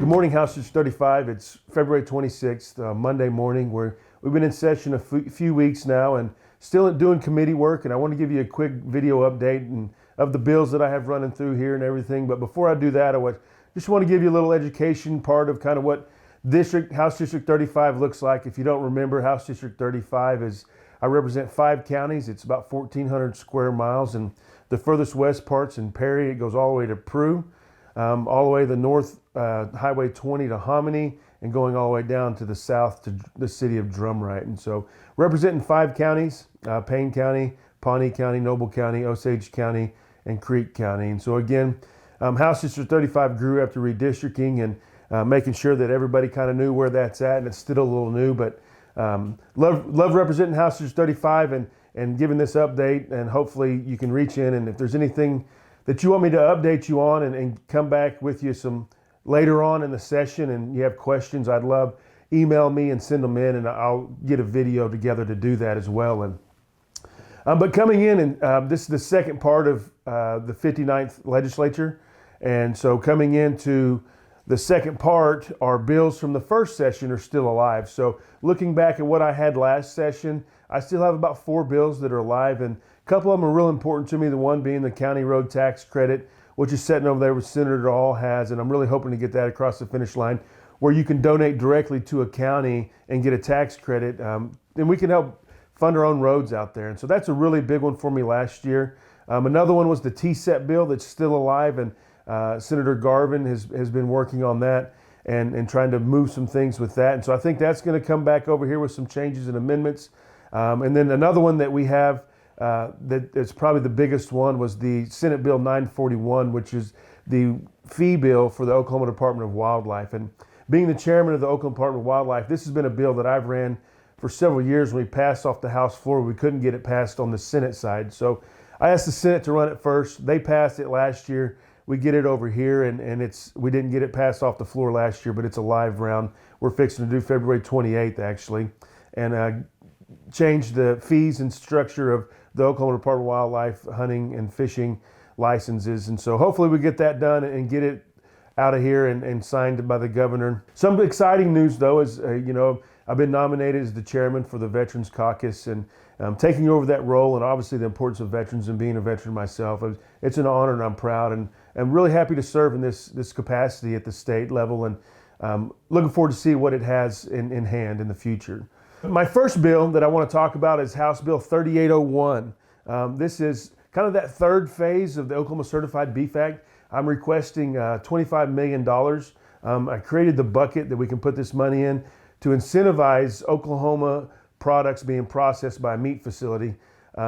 Good morning, House District 35. It's February 26th, Monday morning. We've been in session a few weeks now and still doing committee work. And I want to give you a quick video update of the bills that I have running through here and everything. But before I do that, just want to give you a little education part of kind of what House District 35 looks like. If you don't remember, House District 35 I represent 5 counties. It's about 1,400 square miles, and the furthest west part's in Perry. It goes all the way to Prue, all the way to the north, Highway 20 to Hominy, and going all the way down to the south to the city of Drumright. And so representing 5 counties, Payne County, Pawnee County, Noble County, Osage County, and Creek County. And so again, House District 35 grew after redistricting and making sure that everybody kind of knew where that's at, and it's still a little new, but love representing House District 35 and giving this update, and hopefully you can reach in, and if there's anything that you want me to update you on and come back with you some later on in the session and you have questions, I'd love email me and send them in, and I'll get a video together to do that as well. But coming in, and this is the second part of the 59th legislature, and so coming into the second part, our bills from the first session are still alive. So looking back at what I had last session, I still have about 4 bills that are alive, and a couple of them are real important to me, the one being the county road tax credit, which is sitting over there with Senator All has, and I'm really hoping to get that across the finish line, where you can donate directly to a county and get a tax credit, and we can help fund our own roads out there. And so that's a really big one for me last year. Another one was the TSEP bill that's still alive, and Senator Garvin has been working on that and trying to move some things with that. And so I think that's going to come back over here with some changes and amendments. And then another one that we have that's probably the biggest one was the Senate Bill 941, which is the fee bill for the Oklahoma Department of Wildlife. And being the chairman of the Oklahoma Department of Wildlife, this has been a bill that I've ran for several years. When we passed off the House floor, we couldn't get it passed on the Senate side. So I asked the Senate to run it first. They passed it last year. We get it over here, and we didn't get it passed off the floor last year, but it's a live round. We're fixing to do February 28th, actually, and change the fees and structure of the Oklahoma Department of Wildlife hunting and fishing licenses. And so hopefully we get that done and get it out of here and signed by the governor. Some exciting news, though, is, I've been nominated as the chairman for the Veterans Caucus, and taking over that role, and obviously the importance of veterans and being a veteran myself. It's an honor, and I'm proud, and I'm really happy to serve in this capacity at the state level, and looking forward to see what it has in hand in the future. My first bill that I want to talk about is House Bill 3801. This is kind of that third phase of the Oklahoma Certified Beef Act. I'm requesting $25 million. I created the bucket that we can put this money in to incentivize Oklahoma products being processed by a meat facility.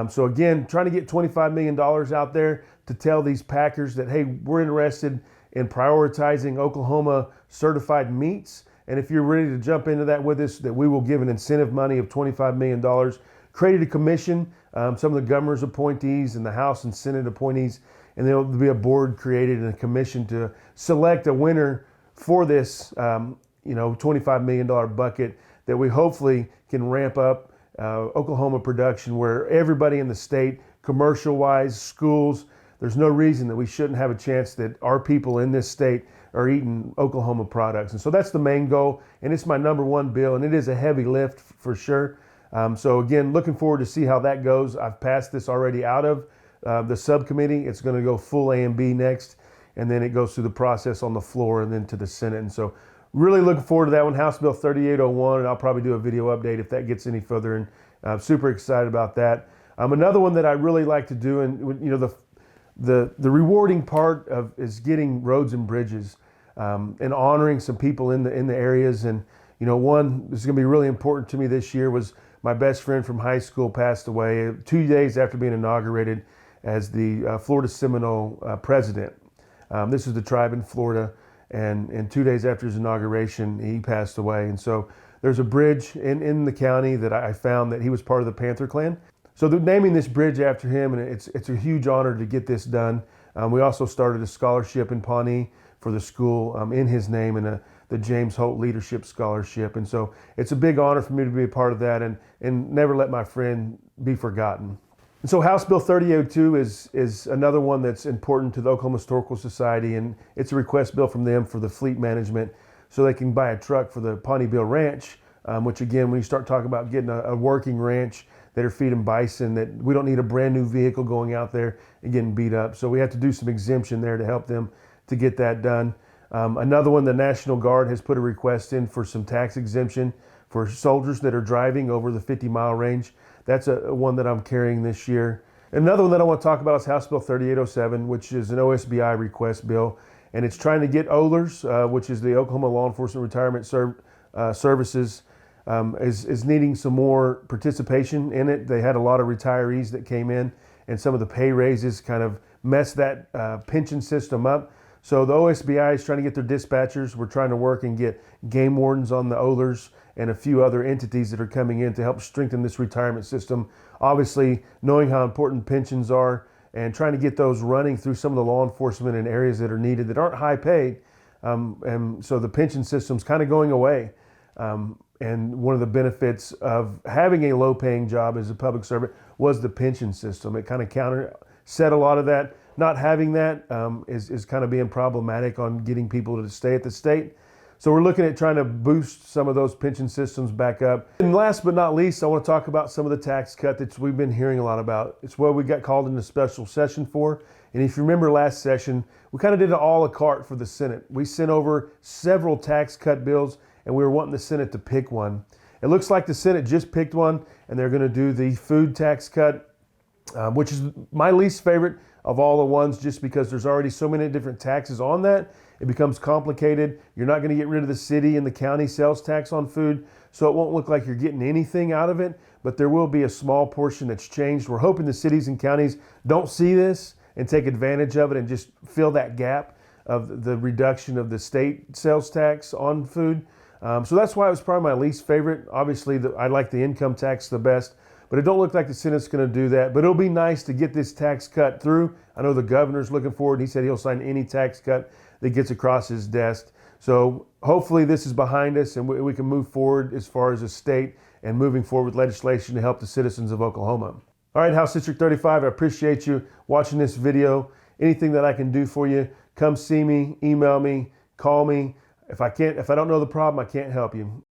So again, trying to get $25 million out there to tell these packers that, hey, we're interested in prioritizing Oklahoma certified meats. And if you're ready to jump into that with us, that we will give an incentive money of $25 million. Created a commission, some of the governor's appointees and the House and Senate appointees, and there'll be a board created and a commission to select a winner for this $25 million bucket that we hopefully can ramp up Oklahoma production, where everybody in the state, commercial-wise, schools, there's no reason that we shouldn't have a chance that our people in this state are eating Oklahoma products. And so that's the main goal, and it's my number one bill, and it is a heavy lift for sure. So again, looking forward to see how that goes. I've passed this already out of the subcommittee. It's going to go full A and B next, and then it goes through the process on the floor and then to the Senate. And so really looking forward to that one, House Bill 3801, and I'll probably do a video update if that gets any further, and I'm super excited about that. Another one that I really like to do, and the rewarding part of is getting roads and bridges and honoring some people in the areas. And one that's going to be really important to me this year was my best friend from high school passed away 2 days after being inaugurated as the Florida Seminole president. This is the tribe in Florida, and 2 days after his inauguration, he passed away. And so there's a bridge in the county that I found that he was part of the Panther Clan. So they're naming this bridge after him, and it's a huge honor to get this done. We also started a scholarship in Pawnee for the school in his name, and the James Holt Leadership Scholarship. And so it's a big honor for me to be a part of that and never let my friend be forgotten. And so House Bill 3002 is another one that's important to the Oklahoma Historical Society, and it's a request bill from them for the fleet management so they can buy a truck for the Pawnee Bill Ranch, which again, when you start talking about getting a working ranch that are feeding bison, that we don't need a brand new vehicle going out there and getting beat up. So we have to do some exemption there to help them to get that done. Another one, the National Guard has put a request in for some tax exemption for soldiers that are driving over the 50-mile range. That's a one that I'm carrying this year. Another one that I want to talk about is House Bill 3807, which is an OSBI request bill, and it's trying to get OLRS, which is the Oklahoma Law Enforcement Retirement Services, is needing some more participation in it. They had a lot of retirees that came in, and some of the pay raises kind of messed that pension system up. So the OSBI is trying to get their dispatchers. We're trying to work and get game wardens on the OLRS and a few other entities that are coming in to help strengthen this retirement system. Obviously, knowing how important pensions are and trying to get those running through some of the law enforcement in areas that are needed that aren't high paid. And so the pension system's kind of going away. And one of the benefits of having a low paying job as a public servant was the pension system. It kind of set a lot of that. Not having that is kind of being problematic on getting people to stay at the state. So we're looking at trying to boost some of those pension systems back up. And last but not least, I want to talk about some of the tax cut that we've been hearing a lot about. It's what we got called into special session for. And if you remember last session, we kind of did it a la carte for the Senate. We sent over several tax cut bills, and we were wanting the Senate to pick one. It looks like the Senate just picked one, and they're going to do the food tax cut, which is my least favorite of all the ones, just because there's already so many different taxes on that. It becomes complicated. You're not going to get rid of the city and the county sales tax on food, so it won't look like you're getting anything out of it, but there will be a small portion that's changed. We're hoping the cities and counties don't see this and take advantage of it and just fill that gap of the reduction of the state sales tax on food. So that's why it was probably my least favorite. Obviously, I like the income tax the best, but it don't look like the Senate's going to do that. But it'll be nice to get this tax cut through. I know the governor's looking forward. He said he'll sign any tax cut that gets across his desk. So hopefully this is behind us and we can move forward as far as a state and moving forward with legislation to help the citizens of Oklahoma. All right, House District 35, I appreciate you watching this video. Anything that I can do for you, come see me, email me, call me. If I don't know the problem, I can't help you.